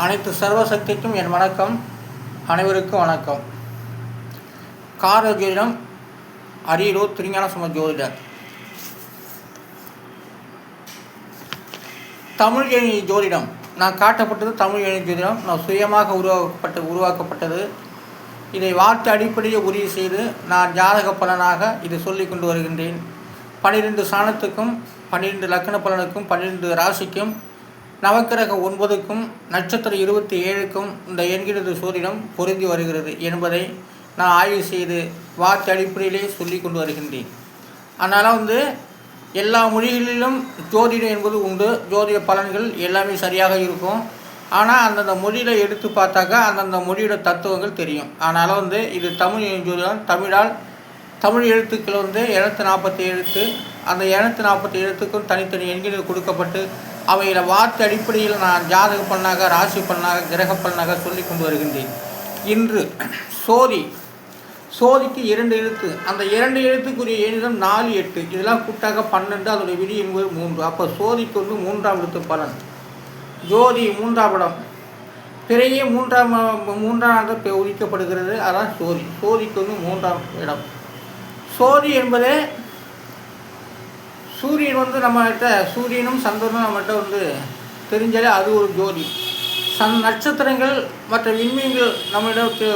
அனைத்து சர்வசக்திக்கும் என் வணக்கம். அனைவருக்கும் வணக்கம். கார ஜோதிடம், அரியலூர் திருஞான சம்பந்த ஜோதிடர். தமிழ் எணி ஜோதிடம் நான் காட்டப்பட்டது. தமிழ் எணி ஜோதிடம் நான் சுயமாக உருவாக்கப்பட்டது. இதை வார்த்தை அடிப்படையில் உறுதி செய்து நான் ஜாதக பலனாக இதை சொல்லி கொண்டு வருகின்றேன். 12 சாணத்துக்கும் 12 லக்கண பலனுக்கும் 12 ராசிக்கும் நவக்கிரக 9க்கும் நட்சத்திரம் 27க்கும் இந்த என்கிறது சூரியனம் பொருந்தி வருகிறது என்பதை நான் ஆய்வு செய்து வார்த்தை அடிப்படையிலே சொல்லி கொண்டு வருகின்றேன். அதனால் எல்லா மொழிகளிலும் ஜோதிடம் என்பது உண்டு. ஜோதிட பலன்கள் எல்லாமே சரியாக இருக்கும். ஆனால் அந்தந்த மொழியில் எடுத்து பார்த்தாக்கா அந்தந்த மொழியோட தத்துவங்கள் தெரியும். அதனால் இது தமிழ் ஜோதிடம். தமிழ் எழுத்துக்கள் 240 எழுத்து. அந்த 240 எழுத்துக்கும் தனித்தனி எண்கள் கொடுக்கப்பட்டு அவையில் வார்த்தை அடிப்படையில் நான் ஜாதக பலனாக, ராசி பலனாக, கிரக பலனாக சொல்லி கொண்டு வருகின்றேன். இன்று சோதிக்கு 2 எழுத்து. அந்த 2 எழுத்துக்குரிய எண்ணிடம் 4, 8 இதெல்லாம் கூட்டாக 12. அதோடைய விதி என்பது 3. அப்போ சோதிக்கு 3ஆம் எழுத்து பலன். ஜோதி 3ஆம் இடம். பிறையே 3ஆம் இடத்தை உதிக்கப்படுகிறது. அதான் சோதிக்கு 3ஆம் இடம். சோதி என்பதே சூரியன் நம்மகிட்ட, சூரியனும் சந்திரனும் நம்மகிட்ட தெரிஞ்சாலே அது ஒரு ஜோதி. நட்சத்திரங்கள் மற்ற விண்மீன்கள் நம்மிடத்து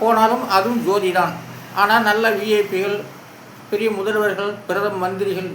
போனாலும் அதுவும் ஜோதி தான். ஆனால் நல்ல விஐபிகள், பெரிய முதல்வர்கள், பிரதம மந்திரிகள்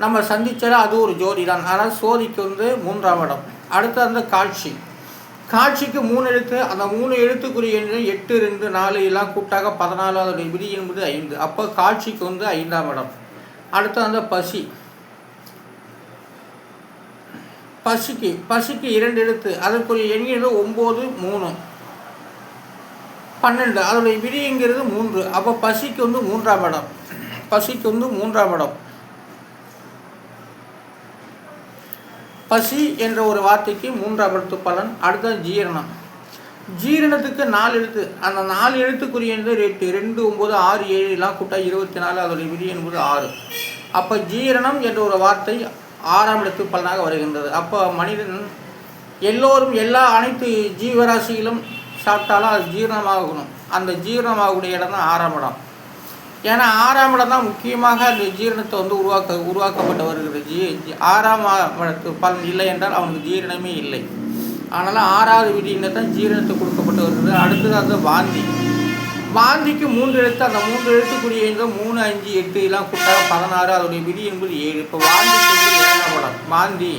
நம்ம சந்திச்சாலே அது ஒரு ஜோதி தான். ஆனால் சோதிக்கு 3ஆம் இடம். அடுத்து காட்சிக்கு 3 எழுத்து. அந்த 3 எழுத்துக்குரிய 8, 2, 4 எல்லாம் கூட்டாக 14. அதோடைய விதி என்பது 5. அப்போ காட்சிக்கு 5ஆம் இடம். அடுத்து பசிக்கு 2 எழுத்து. அதற்குரிய எண் 9, 3, 12. அதோடைய விதிங்கிறது 3. அப்போ பசிக்கு 3ஆம் இடம். பசிக்கு 3ஆம் இடம். பசி என்ற ஒரு வார்த்தைக்கு 3ஆம் இடத்து பலன். அடுத்தது ஜீரணத்துக்கு 4 எழுத்து. அந்த 4 எழுத்துக்குரிய 8, 2, 9, 6, 7 எல்லாம் கூட்டா 24. அதோடைய விதி என்பது 6. அப்போ ஜீரணம் என்ற ஒரு வார்த்தை 6ஆம் இடத்து பலனாக வருகின்றது. அப்போ மனிதன் எல்லோரும் அனைத்து ஜீவராசிகளும் சாப்பிட்டாலும் அது ஜீரணமாகணும். அந்த ஜீரணமாகக்கூடிய இடம் தான் 6ஆம் இடம். ஏன்னா 6ஆம் இடம் தான் முக்கியமாக அந்த ஜீரணத்தை உருவாக்கப்பட்டு வருகிறது. 6ஆம் இடத்து பலன் இல்லை என்றால் அவனுக்கு ஜீரணமே இல்லை. அதனால் 6வது விதியினை தான் ஜீரணத்தை கொடுக்கப்பட்டு வருகிறது. அடுத்தது வாந்திக்கு 3 எழுத்து. அந்த 3 எழுத்துக்குரிய 3, 5, 8 எல்லாம் கூட்டாக 16. அதோடைய விதி என்பது 7. இப்போ வாந்திக்கு 7ஆம் இடம். வாந்தி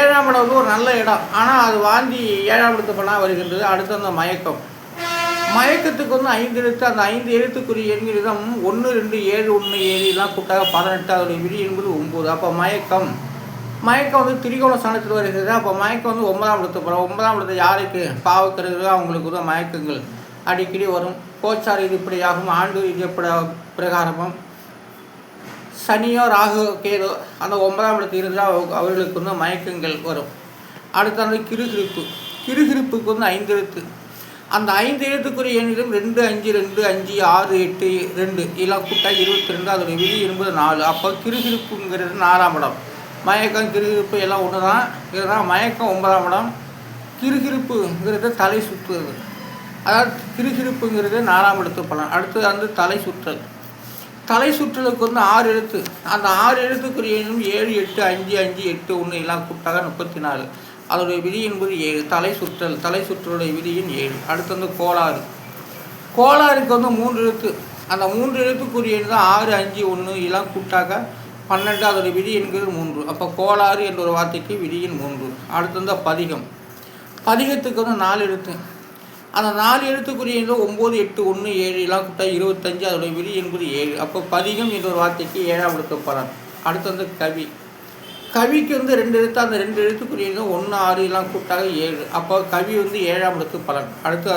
7ஆம் இடம் ஒரு நல்ல இடம். ஆனால் அது வாந்தி 7ஆம் இடத்து பலனாக வருகின்றது. அடுத்து அந்த மயக்கத்துக்கு 5 எழுத்து. அந்த 5 எழுத்துக்குரிய எண்களிடம் 1, 2, 7, 1, 7 எல்லாம் கூட்டாக 18. அதோடைய விதி என்பது 9. அப்போ மயக்கம் திரிகோண ஸ்தானத்தில் வருகிறது. அப்போ மயக்கம் 9ஆம் இடத்து பலம். 9ஆம் இடத்தை யாருக்கு பாவக்கிறதோ அவங்களுக்கு மயக்கங்கள் அடிக்கடி வரும். கோச்சார் இது இப்படியாகும். ஆண்டு இது பிரகாரமும் சனியோ ராகு கேதோ அந்த 9ஆம் இடத்தில் இருந்தால் அவர்களுக்கு மயக்கங்கள் வரும். அடுத்து அந்த கிருகிருப்புக்கு 5 எழுத்து. அந்த 5 எழுத்துக்குரிய எண்ணிலும் 2, 5, 2, 5, 6, 8, 2 எல்லாம் கூட்டா 22. அதோடைய விதி என்பது 4. அப்போ கிருகிருப்புங்கிறது 4ஆம் இடம். மயக்கம், கிருகிருப்பு எல்லாம் ஒன்று தான். இதுதான் மயக்கம் 9ஆம் இடம். கிருகிருப்புங்கிறது தலை சுற்றுறது. அதாவது கிருகிருப்புங்கிறது 4ஆம் இடத்து பலன். அடுத்து தலை சுற்றலுக்கு 6 எழுத்து. அந்த 6 எழுத்துக்குரிய எண்ணும் 7, 8, 5, 5, 8, 1 எல்லாம் கூட்டாக 34. அதோடைய விதி என்பது 7. தலை சுற்றலுடைய விதியின் 7. அடுத்து கோளாறுக்கு 3 எழுத்து. அந்த 3 எழுத்துக்குரிய எண் தான் 6, 5, 1 எல்லாம் கூட்டாக 12. அதோடைய விதி என்கிறது 3. அப்போ கோளாறு என்ற ஒரு வார்த்தைக்கு விதியின் 3. அடுத்து பதிகத்துக்கு 4 எழுத்து. அந்த 4 எழுத்துக்குரிய 9, 8, 1, 7 எல்லாம் கூட்டா 25. அதோடைய விதி என்பது 7. அப்போ பதிகம் என்ற ஒரு வார்த்தைக்கு 7ஆம் இடத்து பலன். அடுத்து கவிக்கு 2 எழுத்து. அந்த 2 எழுத்துக்குரிய 1, 6 எல்லாம் கூட்டாக 7. அப்போ கவி 7ஆம் இடத்து பலன். அடுத்து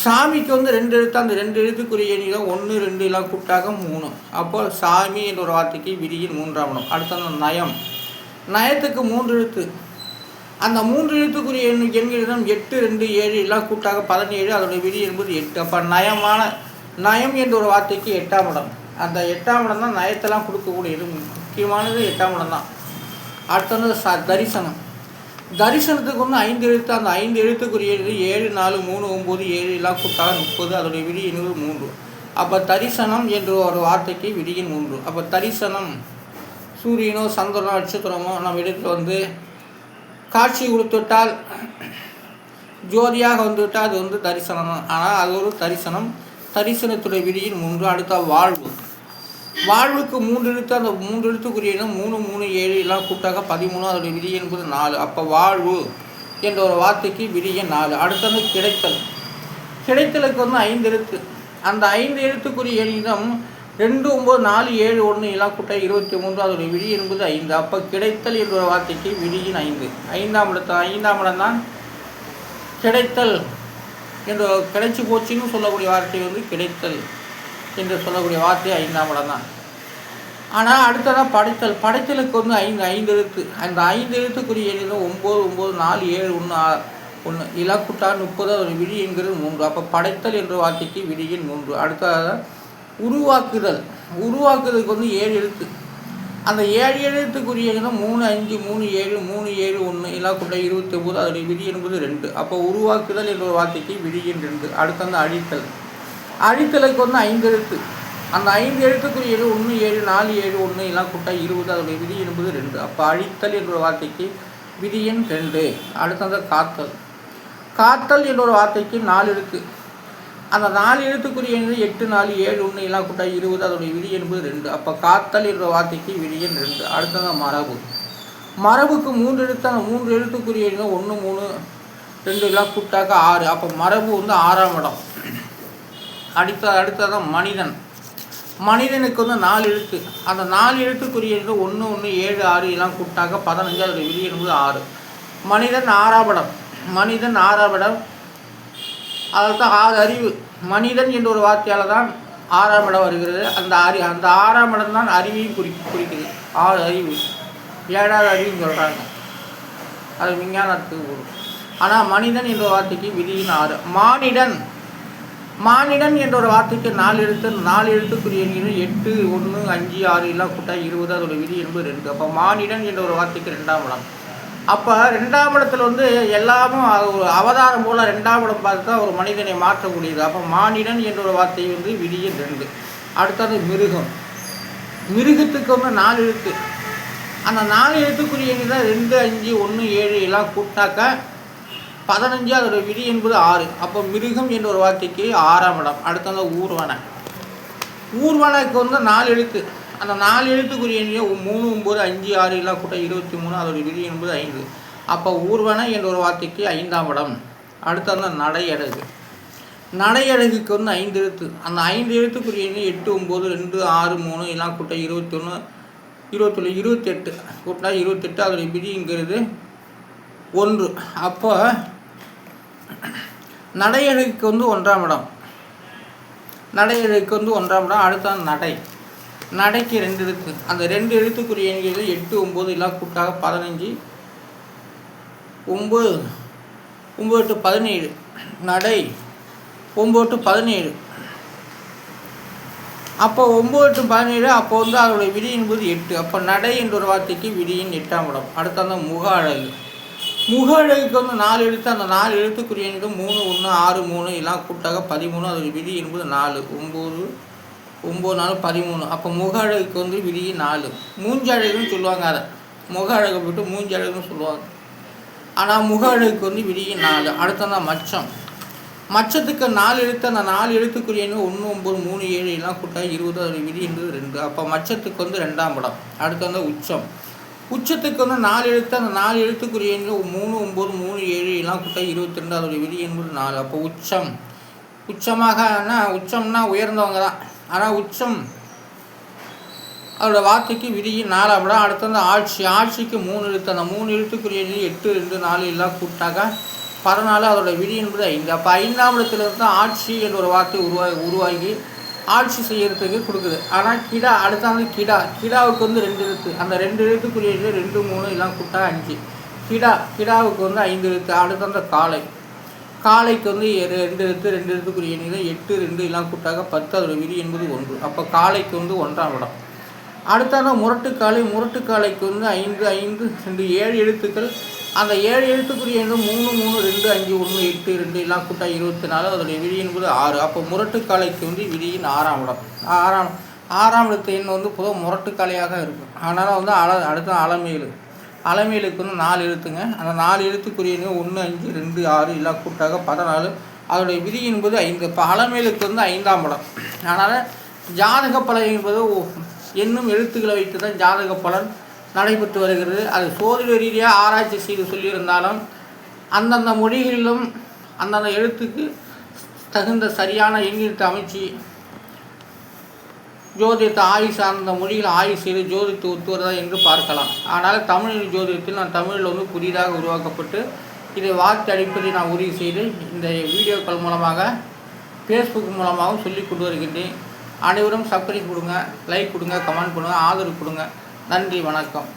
சாமிக்கு 2 எழுத்து. அந்த 2 எழுத்துக்குரிய 1, 2 எல்லாம் கூட்டாக 3. அப்போ சாமி என்ற ஒரு வார்த்தைக்கு விதியின் 3ஆம் இடம். அடுத்து நயத்துக்கு 3 எழுத்து. அந்த 3 எழுத்துக்குரிய எண்களிடம் 8, 2, 7 எல்லாம் கூட்டாக 17. அதோடைய விதி என்பது 8. அப்போ நயம் என்ற ஒரு வார்த்தைக்கு 8ஆம் இடம். அந்த 8ஆம் இடம் தான் நயத்தெல்லாம் கொடுக்கக்கூடியது. முக்கியமானது 8ஆம் இடம் தான். அடுத்தது தரிசனம். தரிசனத்துக்கு வந்து 5 எழுத்து. அந்த 5 எழுத்துக்குரிய 7 4 3 9 7 எல்லாம் கூட்டாக 30. அதோடைய விதி என்பது 3. அப்போ தரிசனம் என்ற ஒரு வார்த்தைக்கு விதியின் 3. அப்போ தரிசனம் சூரியனோ சந்திரனோ நட்சத்திரமோ நம்ம இடத்துல வந்து காட்சி கொடுத்துவிட்டால், ஜோதியாக வந்துவிட்டால் அது வந்து தரிசனம். ஆனால் அது ஒரு தரிசனம். தரிசனத்துடைய விதியின் 3. அடுத்த வாழ்வு. வாழ்வுக்கு 3 எழுத்து. அந்த 3 எழுத்துக்குரிய 3 3 7 எல்லாம் கூட்டாக 13. அதோடைய விதி என்பது 4. அப்போ வாழ்வு என்ற ஒரு வார்த்தைக்கு விதியின் 4. அடுத்தது கிடைத்தல். கிடைத்தலுக்கு வந்து 5 எழுத்து. அந்த 5 எழுத்துக்குரிய எண்ணிடம் 2 9 4 7 1 எல்லாம் கூட்ட 23. அதோடைய விதி என்பது 5. அப்போ கிடைத்தல் என்ற ஒரு வார்த்தைக்கு விதியின் 5. 5ஆம் இடம் தான் கிடைத்தல் என்று கிடைச்சி போச்சுன்னு சொல்லக்கூடிய வார்த்தை வந்து கிடைத்தல் என்று சொல்லக்கூடிய வார்த்தை 5ஆம் இடம் தான். ஆனால் அடுத்ததான் படைத்தல். படைத்தலுக்கு வந்து 5 எழுத்து. அந்த 5 எழுத்துக்குரிய எண்ணிடம் 9 9 4 7 1 இலக்குட்டா 30. அதோட விதி என்கிறது 3. அப்போ படைத்தல் என்ற வார்த்தைக்கு விதியின் 3. அடுத்ததாக உருவாக்குதல். உருவாக்குதலுக்கு வந்து 7 எழுத்து. அந்த 7 எழுத்துக்குரிய எண்ணிடம் 3 5 3 7 3 7 1 இலக்குட்டா 29. அதோடைய விதி என்பது 2. அப்போ உருவாக்குதல் என்ற வார்த்தைக்கு விதியின் 2. அடுத்தது அழித்தல். அழித்தலுக்கு வந்து 5 எழுத்து. அந்த 5 எழுத்துக்குரிய 1 7 4 7 1 எல்லாம் கூட்டா 20. அதோடைய விதி என்பது 2. அப்போ அழித்தல் என்ற வார்த்தைக்கு விதியின் 2. அடுத்தது காத்தல். காத்தல் என்ற ஒரு வார்த்தைக்கு 4 எழுத்து. அந்த 4 எழுத்துக்குரிய 8 4 7 1 எல்லாம் கூட்டா 20. அதோடைய விதி என்பது 2. அப்போ காத்தல் என்ற வார்த்தைக்கு விதியின் 2. அடுத்தது மரபு. மரபுக்கு 3 எழுத்து. அந்த 3 எழுத்துக்குரிய 1 3 2 எல்லாம் கூட்டாக 6. அப்போ மரபு வந்து 6ஆம் இடம். அடுத்ததான் மனிதன். மனிதனுக்கு வந்து 4 எழுத்து. அந்த 4 எழுத்துக்குரிய 1 1 7 6 எல்லாம் கூட்டாக 15. அதோடைய விதி என்பது 6. மனிதன் 6ஆம் இடம். மனிதன் 6ஆம் இடம். அதில் தான் 6 அறிவு. மனிதன் என்ற ஒரு வார்த்தையால் தான் 6ஆம் இடம் வருகிறது. அந்த 6ஆம் இடம் தான் அறிவையும் குறிக்குது. 6 அறிவு, 7வது அறிவுன்னு சொல்கிறாங்க. அது விஞ்ஞானத்துக்கு வரும். ஆனால் மனிதன் என்ற வார்த்தைக்கு விதியின் 6. மானிடன். மானிடன் என்ற ஒரு வார்த்தைக்கு 4 எழுத்து. 4 எழுத்துக்குரிய 8 1 5 6 எல்லாம் கூட்டா 20. அதோட விதி என்பது 2. அப்போ மானிடன் என்ற ஒரு வார்த்தைக்கு 2ஆம் இடம். அப்போ 2ஆம் இடத்துல வந்து எல்லாமும் ஒரு அவதாரம் போல் 2ஆம் இடம் பார்த்து தான் ஒரு மனிதனை மாற்றக்கூடியது. அப்போ மானிடன் என்ற ஒரு வார்த்தை வந்து விதியின் 2. அடுத்தது மிருகம். மிருகத்துக்கு வந்து 4 எழுத்து. அந்த 4 எழுத்துக்குரிய 2 5 1 7 எல்லாம் கூட்டாக்க 15. அதோட விதி என்பது 6. அப்போ மிருகம் என்ற ஒரு வார்த்தைக்கு 6ஆம் இடம். அடுத்தது ஊர்வன. ஊர்வனக்கு வந்து 4 எழுத்து. அந்த 4 எழுத்துக்குரிய 3 9 5 6 எல்லாம் கூட்ட 23. அதோட விதி என்பது 5. அப்போ ஊர்வன என்ற ஒரு வார்த்தைக்கு 5ஆம் இடம். அடுத்தது நடையழகு. நடையழகுக்கு வந்து 5 எழுத்து. அந்த 5 எழுத்துக்குரிய 8 9 2 6 3 எல்லாம் கூட்ட 21 21 28 கூட்டினா 28. அதோடைய விதிங்கிறது 1. அப்போ நடையழகுக்கு வந்து 1ஆம் இடம். நடையழகுக்கு வந்து 1ஆம் இடம். அடுத்த நடை. நடைக்கு 2 எழுத்து. அந்த 2 எழுத்துக்குரிய 8 9 எல்லாம் கூட்டாக 15 9 9 17. நடை 9 17. அப்போ 9 17. அப்போ வந்து அதோடைய விதி என்பது 8. அப்போ நடை என்ற ஒரு வார்த்தைக்கு விதியின் 8ஆம் இடம். அடுத்த முக அழகு. முக அழகுக்கு வந்து 4 எழுத்து. அந்த 4 எழுத்துக்குரிய 3 1 6 3 எல்லாம் கூட்டாக 13. அதோட விதி என்பது 4 9 9 4 13. அப்போ முக அழகுக்கு வந்து விதி 4. மூஞ்சி அழகுன்னு சொல்லுவாங்க. அதை முக அழகை போட்டு மூஞ்சி அழகுன்னு சொல்லுவாங்க. ஆனால் முக அழகுக்கு வந்து விதி 4. அடுத்ததான் மச்சம். மச்சத்துக்கு 4 எழுத்து. அந்த 4 எழுத்துக்குரிய 1 9 3 7 எல்லாம் கூட்டாக 20. அதோட விதி என்பது 2. அப்போ மச்சத்துக்கு வந்து 2ஆம் இடம். அடுத்து வந்து உச்சம். உச்சத்துக்கு வந்து 4 எழுத்து. அந்த 4 எழுத்துக்குரிய 3 9 3 7 எல்லாம் கூட்டாக 22. அதோட விதி என்பது 4. அப்போ உச்சம். உச்சம்னா உயர்ந்தவங்க தான். ஆனால் உச்சம் அதோட வார்த்தைக்கு விதியின் 4ஆம் இடம். அடுத்து வந்து ஆட்சி. ஆட்சிக்கு 3 எழுத்து. அந்த 3 எழுத்துக்குரிய 8 2 4 எல்லாம் கூட்டாக 14. அதோட விதி என்பது 5. அப்போ 5ஆம் இடத்துல இருந்து ஆட்சி என்ற ஒரு வார்த்தை உருவாகி ஆட்சி செய்யறதுக்கு கொடுக்குது. ஆனால் கிடா. அடுத்தாந்து கிடா. கிடாவுக்கு வந்து 2 எழுத்து. அந்த 2 எழுத்துக்குரிய 2 3 எல்லாம் கூட்டா 5. கிடாவுக்கு வந்து 5 எழுத்து. அடுத்து அந்த காளை. காளைக்கு வந்து 2 எழுத்து. 2 எழுத்துக்குரிய 8 2 எல்லாம் கூட்டாக 10. அதோட விதி என்பது 1. அப்போ காளைக்கு வந்து 1ஆம் இடம். அடுத்தது முரட்டுக்காலை. முரட்டுக்காலைக்கு வந்து 5 5 2 7 எழுத்துக்கள். அந்த 7 எழுத்துக்குரிய எண் 3 3 2 5 1 8 2 எல்லாம் கூட்டா 24. அதோடைய விதி என்பது 6. அப்போ முரட்டுக்காலைக்கு வந்து விதியின் 6ஆம் இடம். 6ஆம் இடத்து எண் வந்து பொதுவாக முரட்டுக்காலையாக இருக்கும். அதனால் வந்து அடுத்த அலமேலு. அலமேலுக்கு வந்து 4 எழுத்துங்க. அந்த 4 எழுத்துக்குரிய எண் 1 5 2 6 எல்லாம் கூட்டாக 14. அதோடைய விதி என்பது 5. இப்போ அலமேலுக்கு வந்து 5ஆம் இடம். அதனால் ஜாதக பலன் என்பது என்னும் எழுத்துக்களை வைத்து தான் ஜாதக பலன் நடைபெற்று வருகிறது. அது சோதிட ரீதியாக ஆராய்ச்சி செய்து சொல்லியிருந்தாலும் அந்தந்த மொழிகளிலும் அந்தந்த எழுத்துக்கு தகுந்த சரியான எண்ணிட்டு அமைச்சு ஜோதிடத்தை ஆய்வு சார்ந்த மொழியில் ஆய்வு செய்து ஜோதிடத்தை ஒத்துவதா என்று பார்க்கலாம். ஆனால் தமிழ் ஜோதிடத்தில் நான் தமிழில் வந்து புதிதாக உருவாக்கப்பட்டு இதை வார்த்தை அடிப்படையில் நான் உறுதி செய்து இந்த வீடியோக்கள் மூலமாக ஃபேஸ்புக் மூலமாகவும் சொல்லி கொண்டு வருகின்றேன். அனைவரும் சப்ஸ்கிரைப் கொடுங்க, லைக் கொடுங்க, கமெண்ட் பண்ணுங்கள், ஆதரவு கொடுங்க. நன்றி, வணக்கம்.